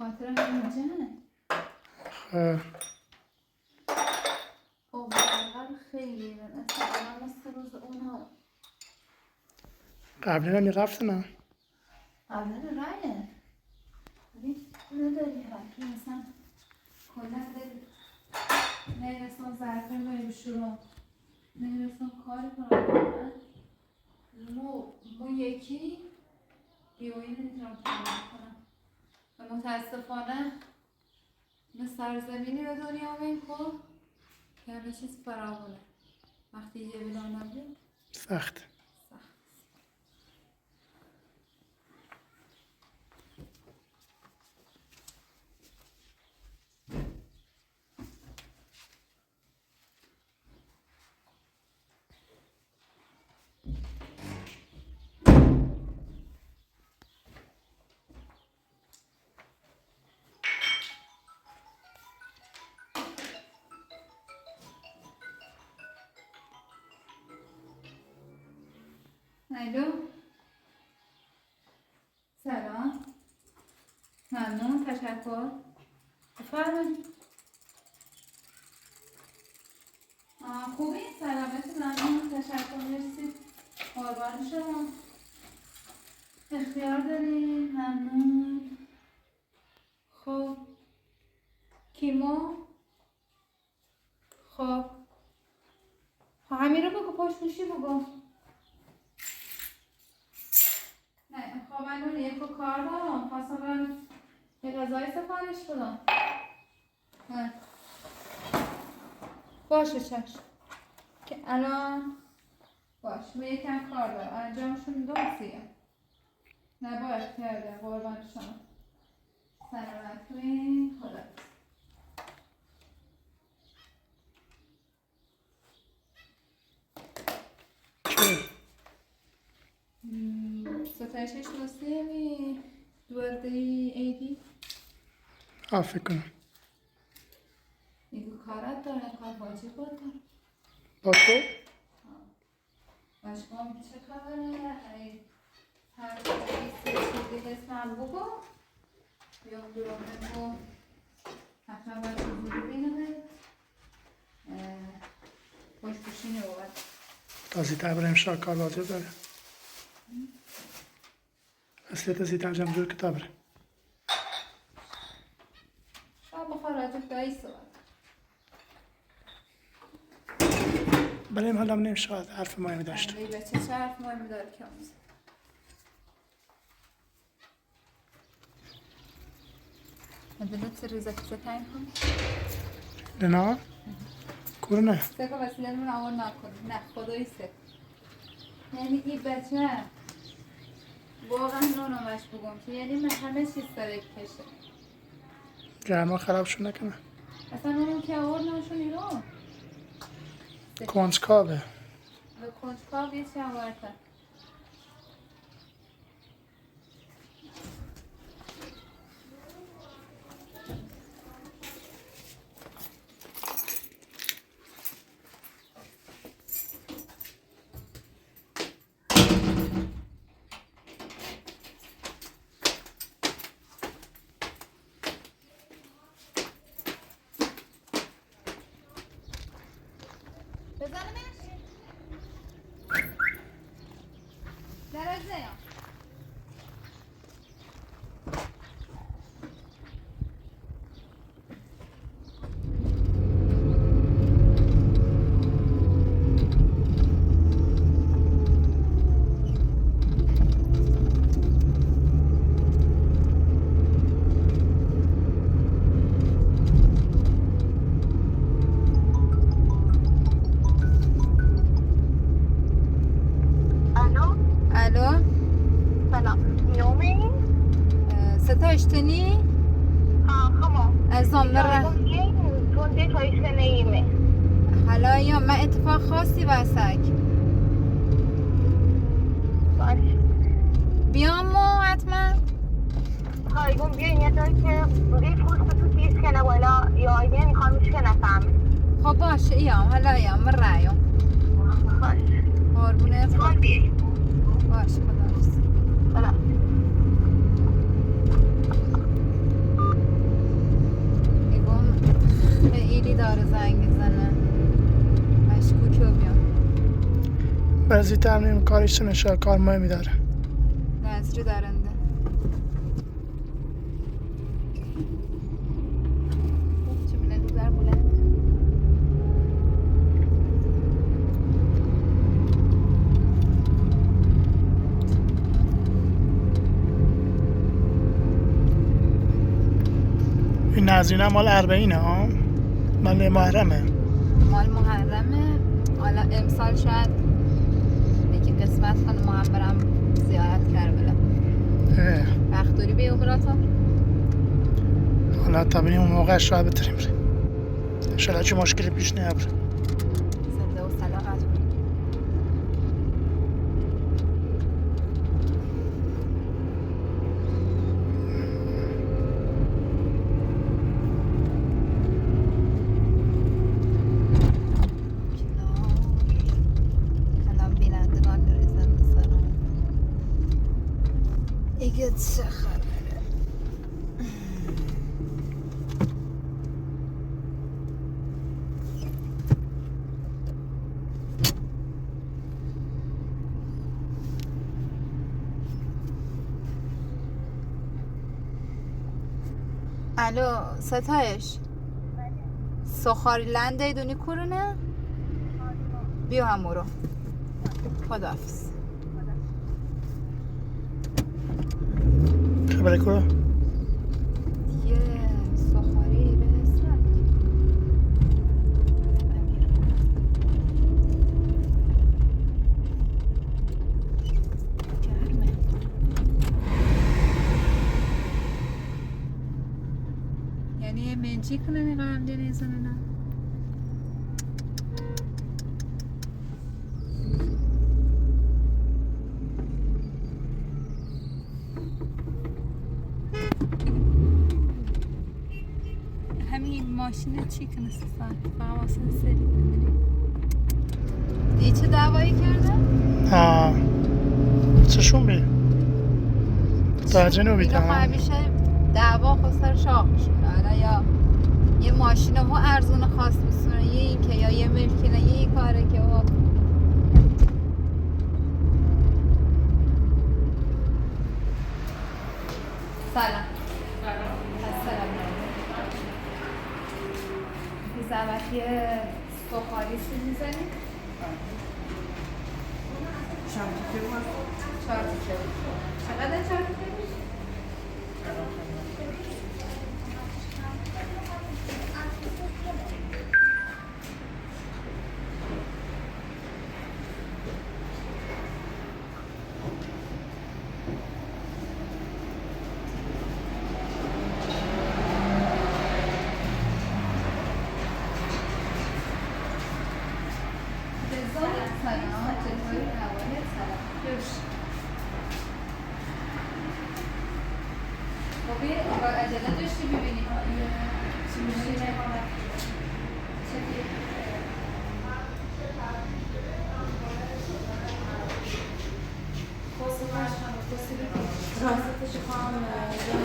خاطر همینجا اوبرقل خیلی اصلا مثل روز اونها قبلا رفت نه قبلا رایه ولی نداری حتی مثلا کلا داری نرسان ظرفه باید بشورم نرسان کاری کنم مو یکی بیایی نمیتونم تمام کنم و متاسفانه من سرزمینی به دنیا آمین خب که همه چیز فراوونه وقتی یه بلا نبود سخت الو سلام ممنون تشکر بفرمایید خوبی سلامتی ممنون تشکر مرسی قربان شما اختیار داریم ممنون خب کیمو خب همین رو بگو پشتوشی بگو نه خب من اون یک کار دارم خواستم من یه غذای سفارش بدم باشه چشم که الان باش من یکم کار دارم انجامشون دوستیه نه با اختیار دارم قربان شما سلامت کنین خدا ستایشش دوسته می دورده ایدی فکر کنم میگو کارت داره کار واجب بود با تو؟ باشم چه خبره؟ هر چیزی اسمم بگو بیام دورم بگو حتما باید چیزی ببینم پشتوشینه بود تازیتر برای امشا کار واجب داره اصلی تازیتر جمع جور کتاب بره شما بخواه راجب دایی صحبت برای این حالا نمیشه حرف مهمی داشت برای بچه چه حرف مهمی داره که آموزه مدلت روزه که تایم هم نه کور نه سکو وسیله من آور نکن نه خدایی سکو یعنی این بچه واقعا نونمش بگم که یعنی همه چیز داره کشه گرما خرابشون نکنه اصلا اونم که آور نشون ایران کنجکاوه به کنجکاو یه چی آورده بزنمش درجه الو سلام يومين ستاشتني خمو ازم مرة تون دي تويش نيمه حالا یا من اتفاق خاصی واسک باش بیام و حتما هاي قوم بيين يدوي که دي فرصة تو تيس كنا ولا يا ايدين میخوام مش كنا فهمي خب باشه ایام حالا ایام من رایام باش قربونه تون بيين باشه خدا حافظ سلام بعضی تمرین کارش نشه کار مهمی داره. نظری دارنده چه مینه دوزر بلند این نظرینه مال 40 ها، مال محرمه. مال محرمه. حالا امسال شاید یکی قسمت خانم هم برم زیارت کربلا. وقت داری به عمراتا؟ حالا تا بریم اون موقع شاید بتریم بریم. انشالله چه مشکلی پیش نیابره. زنده و سلاقت بود. الان بینندگان ریزن به سرم. ایگه چه خبره؟ الو ستایش سخاری لنده ایدونی کرونه؟ بیا همو رو خداحافظ. خبره کو؟ یه سخاری به حسرت گرمه. یعنی یه منچی کنه نقام دنیزن نه؟ همین ماشین چی کنه سفر فقط واسه سری بدونی این چه دعوایی کرده؟ چشون بی تا جنوبی اینا تمام. همیشه دعوا خسر شاق میشونه. حالا یا یه ماشین ها ارزون خاص میسونه یه این که یا یه ملکینه یه این کاره که او سلام سلام بی زحمت یه سخاری چیز میزنی؟ چهار تیکه چقدر چهار تیکه؟ سلام چطوری نوانه سلام خوش خب یه عجله داشتی ببینی چی میشه راستش خواهم یه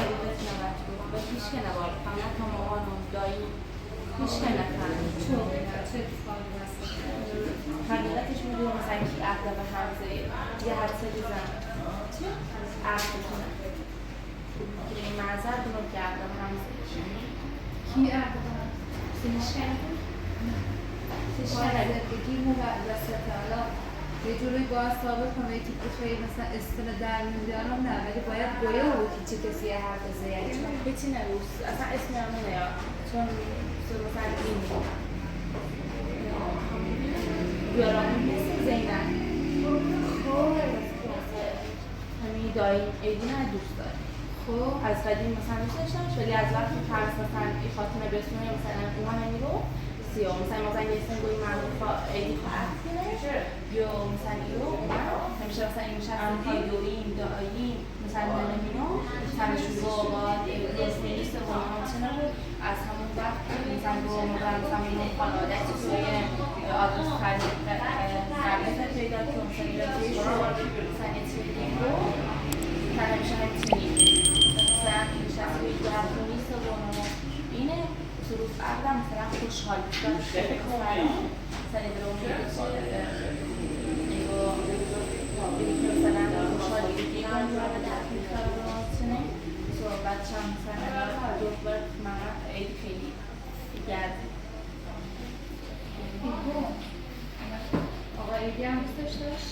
حقیقت نوت بود و پیش که نبار فقط تا مامانم دایی پیش که نفهمید چون چه اتفاقی هست حقیقتش میدونی مثلا کی عهد به همزه یه حدسه بزن چه؟ عهد کنه که این منظر دونم که عهد به همزه کی عهد کنه؟ پیش که نفهمید پیش که نفهمید زندگی مو وسط حالا یه جوری باید ثابت کنم یه تیپ خیلی مثلا استل در میدارم نه ولی باید گویه و چه کسی حرف بزه یعنی چون هیچی نروس اصلا اسم همون نیا چون مثلا این بیارامون مثل زینب خب همین دایی ایدی نه دوست داره خب از قدیم مثلا دوست داشتمش ولی از وقتی فرس مثلا این خاتمه بسونه مثلا اومن نمیرو سیاه مثلا یه سنگوی معروف ایدی خواهد کنه یا مثلا ایرو همیشه مثلا این میشه از خیدویم داییم مثلا نمیرو همشون بابا اسمی نیست و همچنان از همون وقت مثلا با مثلا این خانوادتی توی آدرس خرید پیدا که مثلا ایراتیش رو مثلا یه چیزی رو مثلا همیشه همچنین مثلا این میشه از توی دو هفته نیست و اینه سروس عقدم مثلا خوشحال داشته مثلا درون میگه دیگه مثلا خوشحالی من تحقیل خواهد سو بچه هم مثلا دوباره من عید خیلی گرده آقا ایدی هم دوستش داشت؟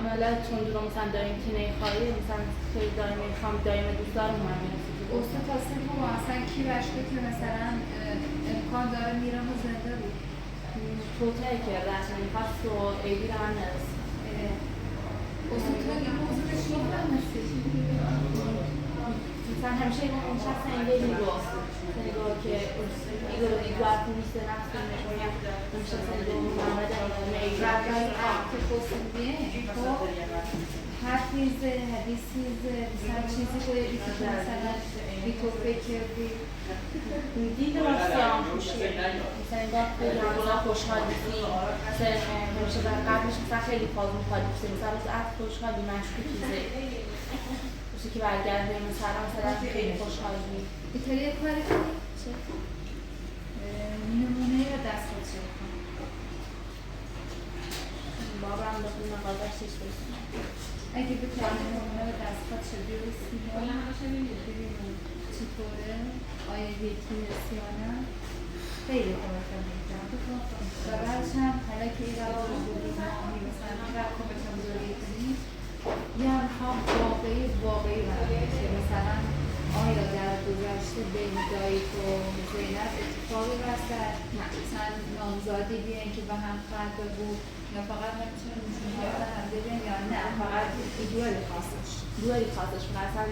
حالا چون رو مثلا داریم تینه خواهی مثلا خیلی داریم میخوام داریم دوست دارم من میرسید استاد تصمیم کنم اصلا کی بشته که مثلا امکان داره میرم و زنده بود توتایی کرده اصلا میخواست و ایدی رو هم نرسید استاد تو این موضوع رو شیخ مثلا همیشه اون شخص اینگه میگفت نگاه که ایگو حرفی نیست نفس نمیشونیم اون شخص اینگو محمد ایگو ربای که خواستیم خب هر چیزه حدیثیزه مثلا چیزی باید که مثلا بی تو فکر کردی دید راستی هم خوشیه مثلا این باید خیلی همزا خوشحالی مثلا همیشه در قبلش مثلا خیلی فاز مخواهی مثلا از عرض خوشحالی مشکوکیزه که برگرده مثلا خیلی خوشحالی بیتاری یک کاری کنی؟ چه؟ نمونه یا دست خود چه کنی؟ بابا هم بخون مقابرش چیز بسید اگه بتاری نمونه یا دست خود چه بیرسی ببینیم چطوره؟ آیا یکی نسیانه؟ خیلی کمکم میکنم و بعدش هم حالا که این رو بودی ماهی مثلا این رو کمکم داری کنی یه هم واقعی برمیشه مثلا آیا در گذشته بین دایت و زینب اتفاقی رسد مثلا نامزادی بیاین که به هم خرده بود یا فقط نمیتونه نشونیات هم ببین یا نه فقط دوئلی خواستش مثلا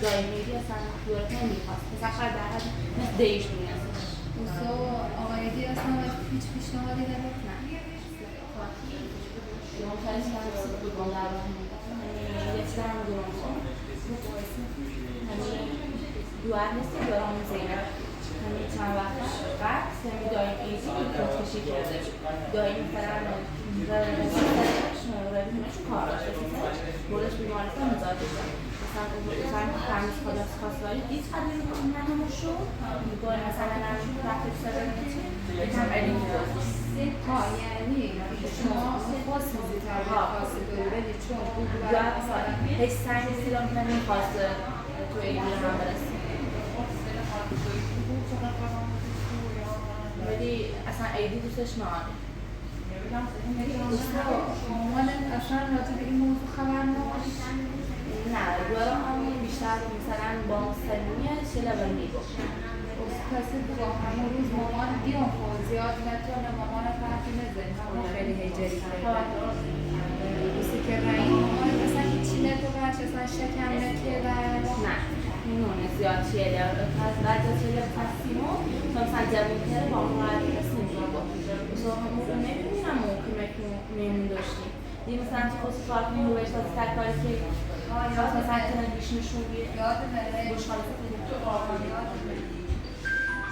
دایمیدی اصلا دوئلی نمیخواست مثلا خواهد در حد مثل دیش میگستش اوسا آقایدی اصلا هیچ پیشنهادی نبود نه اون تایست که هم سید بگم در یه چیز هم دونم دوار نیستی دارم زینب همین چند وقت قبل سمی دایم ایزی خودکشی کرده دایم مثلا رویمش کار داشته بودش بیمارستان مزاده شد مثلا تمیز خلاص خواستاری دید خدیر نمو شد میگوی مثلا نمو رفت سر نمیچه یکم علیم بود یعنی شما خواست میزیتر خواست داری ولی چون بود هیچ سنگ سیرم نمیخواست توی این هم برسیم ولی اصلا ایدی دوستش ناره مامانت اصلا راجع به این موضوع خبر نداشت؟ نه دوارم همون بیشتر مثلا با مستقیمیه شلبه میگفت کسی با همون روز مامان بیان خود زیاد نتونه مامان فرقی نزد همون خیلی هیجری کرده روزی که رایی مامان مثلا هیچی نتوبرش اصلا شکم نکرده نه نونه زیاد چیه از بعد از چیه تصمیمو تا مثلا جمعی کرده با اون قرار تصمیم رو با مثلا همون رو نمیدونم اون که میمون داشتیم دیگه مثلا تو خود کار کنیم رو بهش از تکاری که خواست مثلا کنه بیش نشون بیه یادمه بشخاله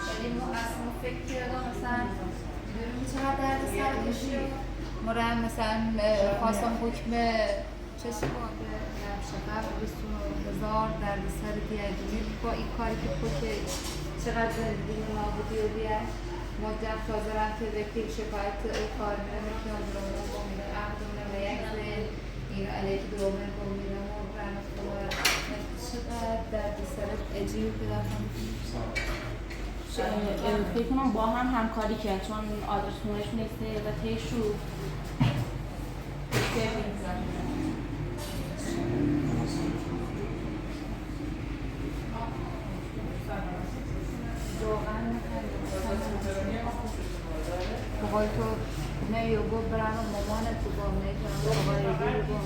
ولی ما اصلا فکر کردم مثلا میدونیم چقدر درد سر کشی مرم مثلا خواستم حکم چشم باده شقب رسون هزار درد سر دیگه با این کاری که پوکه چقدر زندگی نابودی رو بیاد مدت تازه رفته وقتی شکایت کار میرم که اون با میره عقدونه و یک زن این علیه که دومه با میره مرم چقدر درد سر اجیو پیدا کنم فکر کنم با هم همکاری کرد چون آدرس خونهش نیسته و تیشو بقول تو نه یوگو برام مامانت تو با میکنم بقول یوگو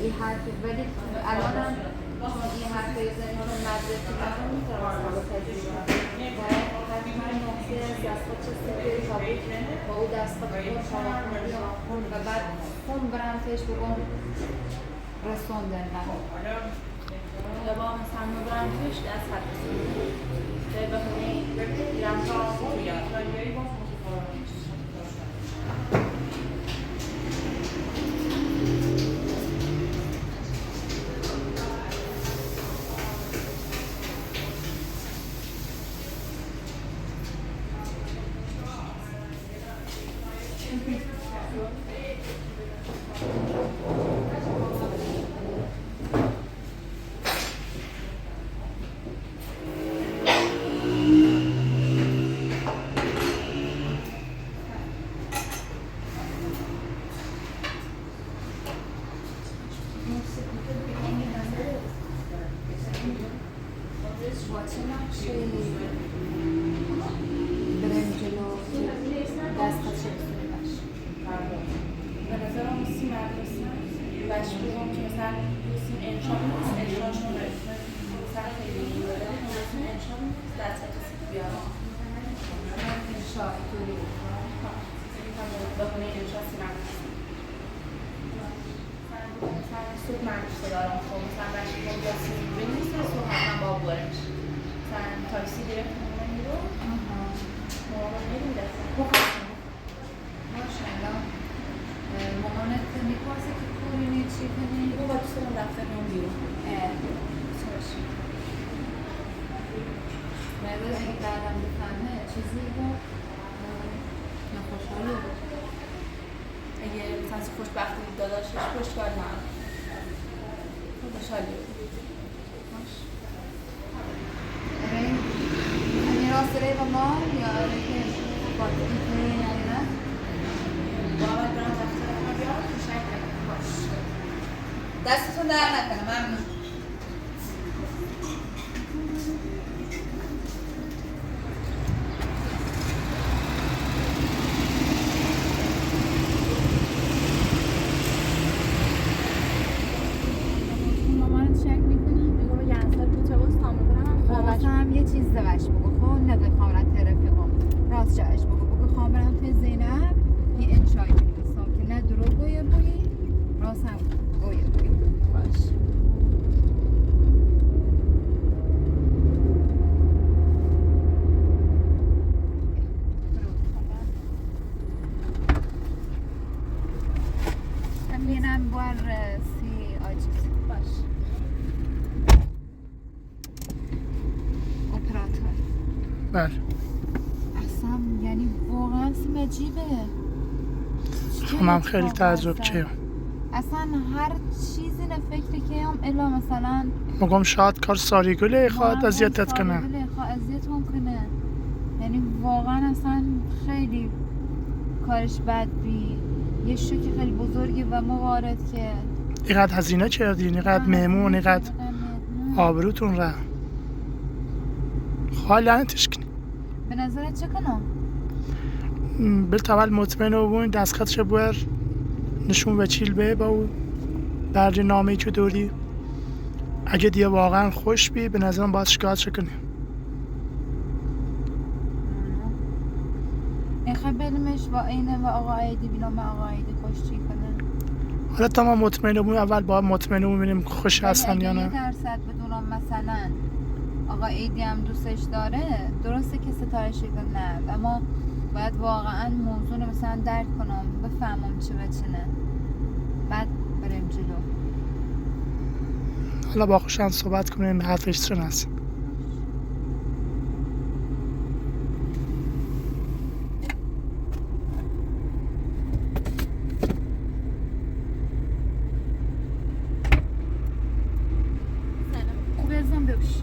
این حرف ولی الانم چون این حرف یزنی چون مدرسه برام میتونم بپذیرم باید حتما نقطه از دستگاه چسته ثابت با او دستگاه خون و بعد خون برام تیش بگم رسوندن یا با مثلا مبرم پیش دست حد به بخونی گیرم با چه نقشه برم جلو دست چه بسونه باش به نظرم سی مدرسه بش بگم که مثلا سیم انشا نیست انشاشون مثلا خیلی داره سیم انشا نیست دست کسی بیارم انشاء توری بخونه انشا سی مدرسه مثلا صبح مدرسه دارم خب مثلا بش بگم بیا سی بنویسه صبح حتما با برش مثلا تاکسی گرفت مامان میرو مامان میریم دسته ماشاءالله مامانت میپرسه که کورینی چی کنی؟ او با دوست دارم دفتر میام بیرون مردم اگه بعدم بفهمه چیزی با نخوشحالی بود اگه مثلا خوشبختی داداشش خوشحال من خوشحالی بود یعنی راست ری با ما یا که باید کنی یعنی نه؟ باید برم دفتر ما بیام تشکر باش دستتون در نکنه ممنون مامانت شک میکنه؟ بگو به ینسر پیچه باز تا میکنم واسه هم یه چیز دوش بگو خب نگوی خواهرت رفیقم راست جایش بگو خواهرم توی زینب یه انشایی بنویسم که نه دروغ گویه بویی راست هم گویه بویی باش همینم بار سی آجیز باش اپراتور بله اصلا یعنی واقعا سیم عجیبه من خیلی تعجب چیم اصلا هر چیزی نه فکر که هم الا مثلا مگم شاید کار ساریگله خواهد اذیتت کنه خواهد اذیتم کنه یعنی واقعا اصلا خیلی کارش بد بی یه شوک خیلی بزرگی و موارد که اینقدر هزینه کردین اینقدر مهمون اینقدر آبروتون را خواهی لعنتش کنی به نظرت چه کنم؟ بالطبع مطمئن بودین دستخطش بور نشون وچیل به با اون برج نامه‌ای که دوری اگه دیگه واقعا خوش بی به نظرم باید شکایت کنی میخوای بریمش با اینه و آقا عیدی بینام آقا عیدی خوش چی کنه حالا تا ما مطمئن بودیم اول باید مطمئن بودیم خوش هستن یا اگه نه 1% بدونم مثلا آقا عیدی هم دوستش داره درسته که ستایش کنه اما باید واقعا موضوع مثلا درک کنم بفهمم چه و چه نه بعد بریم جلو حالا با خوشن صحبت کنیم حرفش چه هست خوب ازم ببوش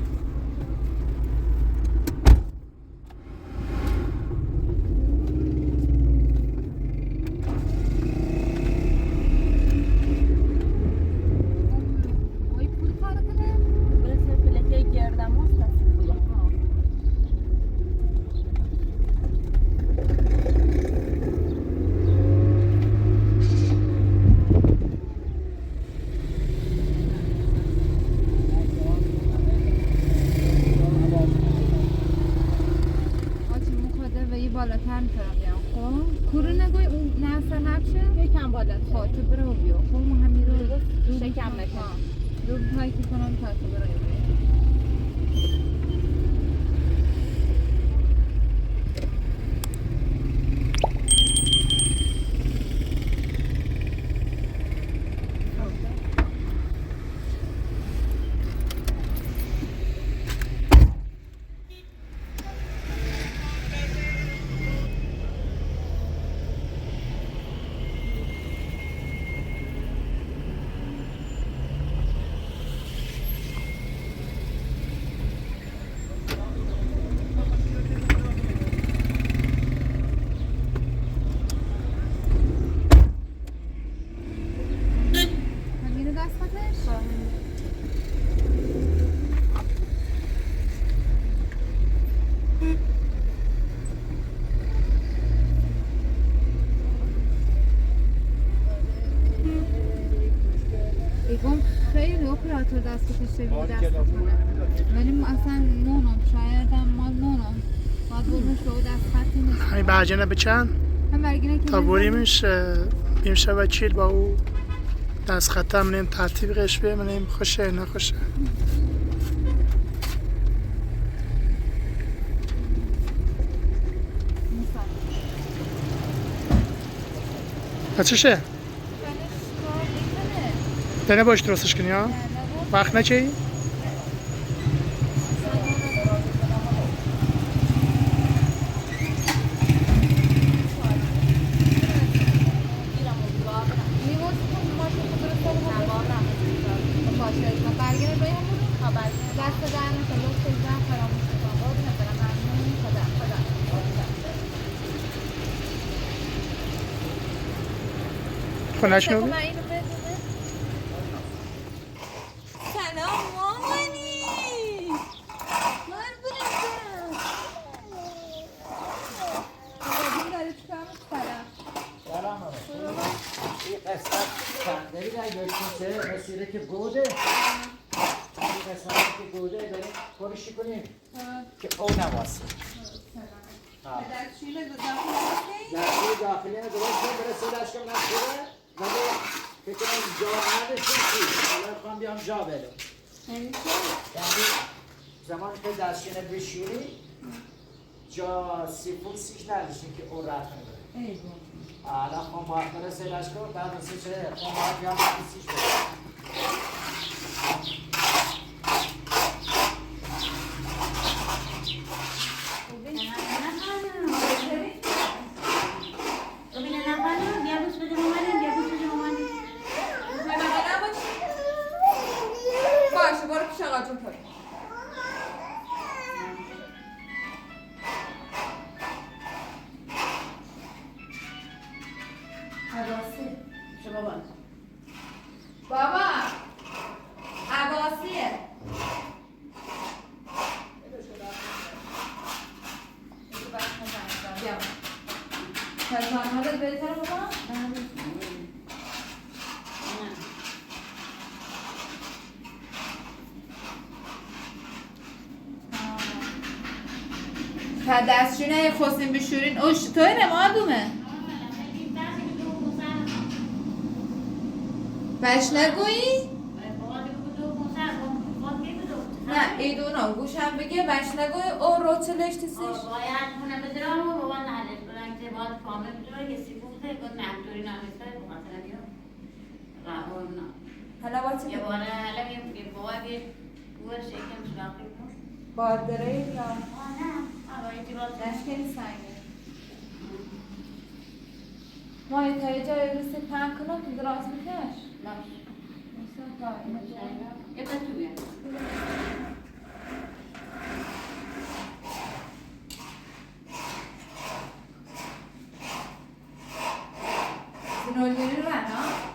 بالاتر میتونم خب کورو نگوی اون نه سحب شه یکم بالا خب تو برو بیا خب ما همین رو شکم نکن رو پایی که کنم تا تو برو بیا خیلی اپراتور دست کشته بود دست کنه ولی ما اصلا نونم شاید هم ما نونم باید بودمش به او دست خطی نیست همین برجنه به چند؟ هم برگینه که تا بوریمش بیمشه وکیل با او دست خطه منیم ترتیب قشبه منیم خوشه نخوشه بچشه؟ دنه باش درستش کنی ها؟ وقت نچهی؟ خونش نو بی؟ سلام مامانی داره چیکار می‌کنه؟ سلام این قسمت صندلی در گوشه مسیره که گوده این قسمت که گوده داریم پرشی کنیم که او نواسه دستشویی دستشوی داخلی درست برسه داشت که نشده ولی فکر کنم جا نداشتیم چی حالا خواهم بیام جا بدم یعنی زمانی که دستشوی بشوری جا سیفوسیش نداشتیم که او رد کنه حالا خواهم باید برسه داشت که بعد مثل چه خواهم باید بیام سیفوسیش بدم باشه برو پیش آقا جون پایین عباسی چه بابا بابا عباسیه پرسان حالت بهتره بابا؟ تا دستشوی خواستیم بشورین اوش توی نمادومه بش نگویی؟ نه ایدونا گوشم بگه بش نگویی او رو چلش تیسیش باید کنم بدرم و بابا نهلش کنم که باید کامل بدرم که سیفوخته کن محتوری نمیسته بخاطر بیا راه نه حالا با چه یه باره حالا یه بابا بیه گوه شکم شراقی کن بارداره یا نه آقایی که باید نشکلی سنگه ما یه تا یه جای رسی پنگ کنم که دراز بکش باش مثلا تا اینه یه تا تو بیاد زنولگیری رو ها؟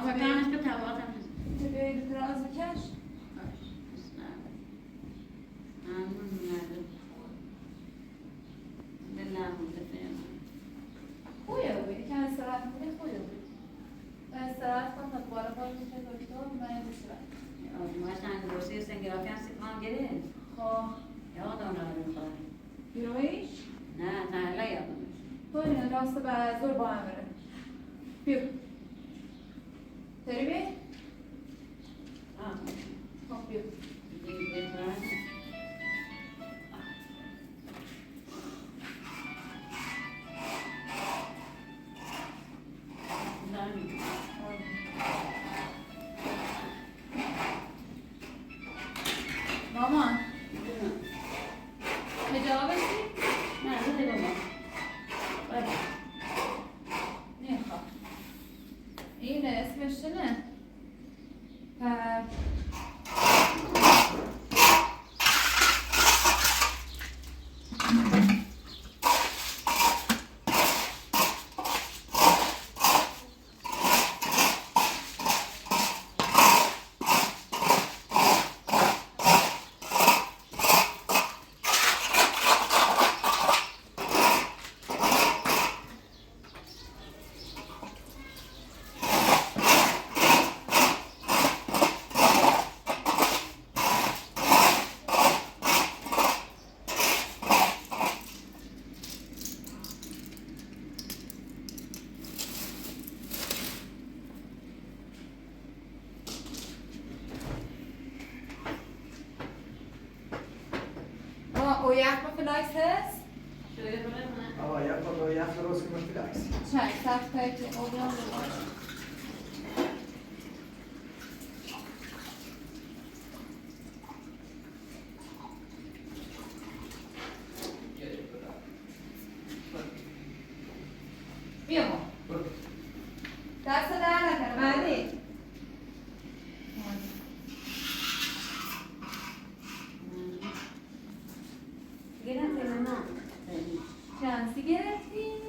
فکرانش که تواتم تو بیایی دراز بکش خویه بود که استراحت میده خویه بود استراحت کن تا دوباره باز میشه دکتر من بسرد خب بیرویش؟ تو این راست بعد زور با هم بره بیو داری بی؟ خب بیو مامان جوابش چی؟ نمیخواد اینه اسمش چنه؟ اویق با فلاکس هست؟ شویه بره کنه. آقا یک با یک درست کنم فیلکس. چند سخت که اویق بیا ما دست در نکنه بعدی شانسی گرفتی؟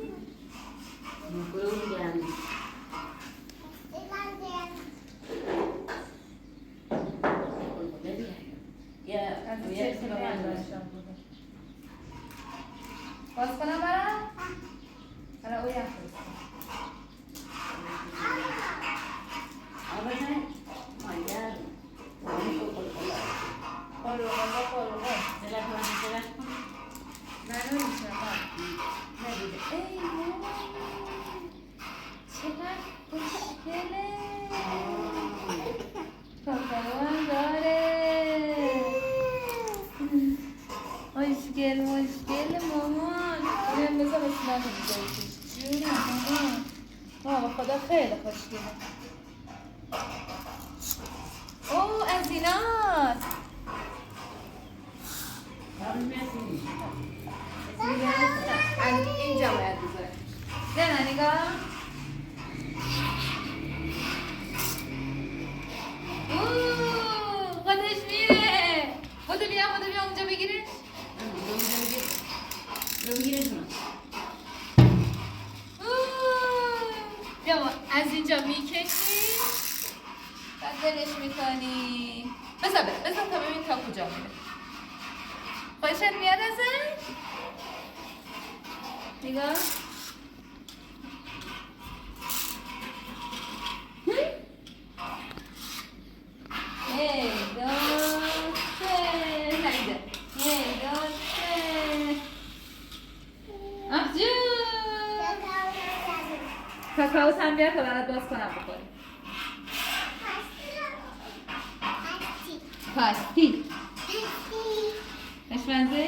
باز کنم برم؟ برای او یک ای مامان چقدر خوشگله کاکائو هم داره خوشگل مامان اینم بذار بسیار بذاری جونم مامان بابا خدا خیلی خوشگله اوه از ایناست از اینجا باید بذاری نه نگاه اوه خودش میره خودو بیا اونجا بگیرش بیا از اینجا میکشی بعد دلش میکنی بذار تا ببین تا کجا میره خوشت میاد ازش؟ نگاه هی دوسته نگه هی دوسته افجون کاکائو هم بیار تا برات باز کنم بخوری پاستی نشمنزه؟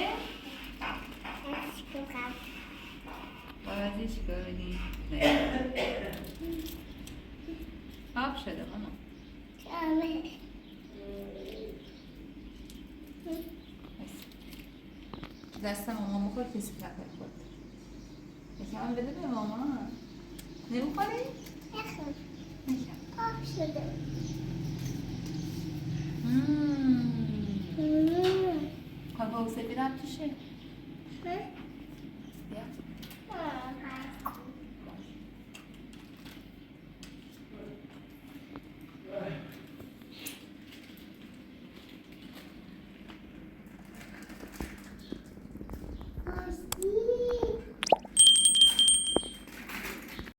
بازیش کنی آب شده ماما دست ماما بخور کسی نکنه خود یکم بده به ماما نمیخوری؟ آب شده کاکائو سفید هم توشه